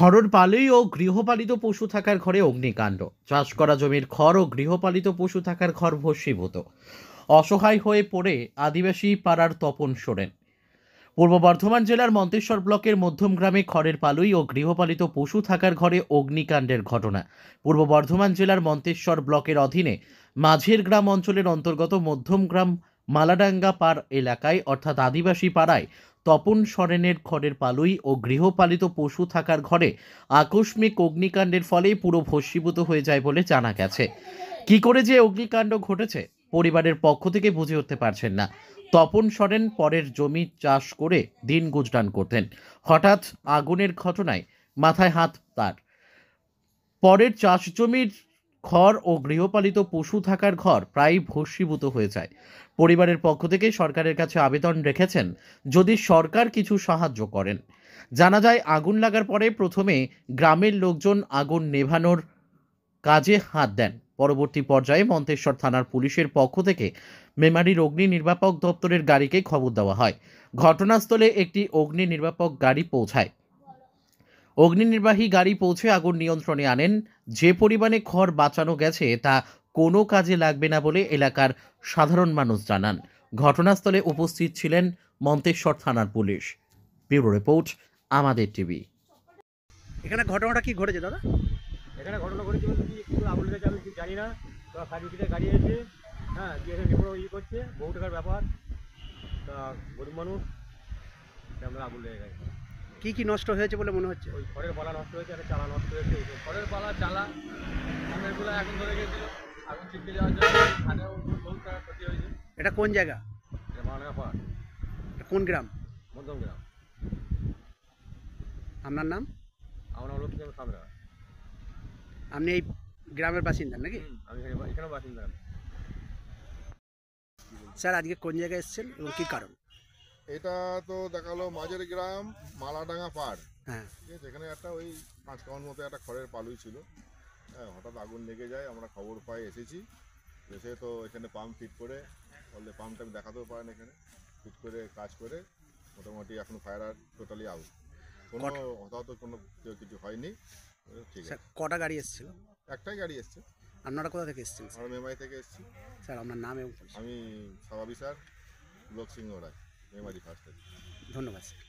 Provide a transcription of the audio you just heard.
খড়ের পালুই ও গৃহপালিত পশু থাকার ঘরে অগ্নিকাণ্ড। চাষ করা জমির খড় ও গৃহপালিত পশু থাকার ঘর ভস্মীভূত। অসহায় হয়ে পড়ে আদিবাসী পাড়ার তপন সোরেন। পূর্ব বর্ধমান জেলার মন্তেশ্বর ব্লকের মধ্যম গ্রামে খড়ের পালুই ও গৃহপালিত পশু থাকার ঘরে অগ্নিকাণ্ডের ঘটনা। পূর্ব বর্ধমান জেলার মন্তেশ্বর ব্লকের অধীনে মাঝের গ্রাম অঞ্চলের অন্তর্গত মধ্যম গ্রাম মালাডাঙ্গা পাড় এলাকায় অর্থাৎ আদিবাসী পাড়ায় তপন সরেনের খড়ের পালুই ও গৃহপালিত পশু থাকার ঘরে আকস্মিক অগ্নিকাণ্ডের ফলে পুরো ভস্মীভূত হয়ে যায় বলে জানা গেছে। কি করে যে অগ্নিকাণ্ড ঘটেছে পরিবারের পক্ষ থেকে বুঝে উঠতে পারছেন না। তপন সরেন পরের জমি চাষ করে দিন গুজরান করতেন। হঠাৎ আগুনের ঘটনায় মাথায় হাত তার। পরের চাষ জমির খড় ও গৃহপালিত পশু থাকার ঘর প্রায় ভস্মীভূত হয়ে যায়। পরিবারের পক্ষ থেকে সরকারের কাছে আবেদন রেখেছেন যদি সরকার কিছু সাহায্য করেন। জানা যায় আগুন লাগার পরে প্রথমে গ্রামের লোকজন আগুন নেভানোর কাজে হাত দেন। পরবর্তী পর্যায়ে মন্তেশ্বর থানার পুলিশের পক্ষ থেকে মেমারির অগ্নি নির্বাপক দপ্তরের গাড়িকে খবর দেওয়া হয়। ঘটনাস্থলে একটি অগ্নি নির্বাপক গাড়ি পৌঁছায়। অগ্নি নির্বাহী গাড়ি পৌঁছে আগুন নিয়ন্ত্রণে আনেন। যে পরিমাণে খড় বাঁচানো গেছে তা কোনো কাজে লাগবে না বলে এলাকার সাধারণ মানুষ জানান। ঘটনাস্থলে উপস্থিত ছিলেন মন্তেশ্বর থানার পুলিশ। ব্যুরো রিপোর্ট, আমাদের টিভি। এখানে ঘটনাটা কি ঘটেছে দাদা? এখানে ঘটনা ঘটেছে বলতে কি একটু আগুন লেগেছে আমি ঠিক জানি না। তো ফায়ার ব্রিগেডের গাড়ি এসে দিয়ে এসে নিপুণ করছে, বহু টাকার ব্যাপার। তা গরিব মানুষ, আমরা আগুন লেগে গেছে। কি কি নষ্ট হয়েছে বলে মনে হচ্ছে? ওই খড়ের পালা নষ্ট হয়েছে, একটা চালা নষ্ট হয়েছে। খড়ের পালা, চালা, ধানেরগুলো আগুন ধরে গেছিলো। আগুন ছিটকে যাওয়ার জন্য ধানেও বহু টাকা ক্ষতি হয়েছে। এটা কোন জায়গা? এটা মালাডাঙ্গা পাড়, এটা কোন গ্রাম? মধ্যম গ্রাম। আপনার নাম? আমার নাম লক্ষ্মীকান্ত সাঁতরা। আপনি এই গ্রামের বাসিন্দা নাকি? আমি এখানেও বাসিন্দা। স্যার আজকে কোন জায়গায় এসেছেন এবং কী কারণ? এটা তো দেখালো মাঝের গ্রাম মালাডাঙ্গা পাড়। হ্যাঁ, ঠিক আছে, এখানে একটা ওই 5 কাউন মতো একটা খড়ের পালুই ছিল। হ্যাঁ, হঠাৎ আগুন লেগে যায়, আমরা খবর পাই, এসেছি। এসে তো এখানে পাম্প ফিট করে, বললে পাম্পটা আমি দেখাতেও পারেন, এখানে ফিট করে কাজ করে মোটামুটি এখন ফায়ার আর টোটালি আউট। কোনো হতাহত কোনো কিছু হয়নি। ঠিক স্যার আছে। কটা গাড়ি এসেছিল? একটাই গাড়ি এসছে। আপনারা কোথা থেকে এসেছেন? আমরা মেমারি থেকে এসেছি। স্যার আপনার নাম এবং পরিচয়? আমি সভাবিসার লোক সিংহ রায়, মেমারি ফার্স্ট। ধন্যবাদ স্যার।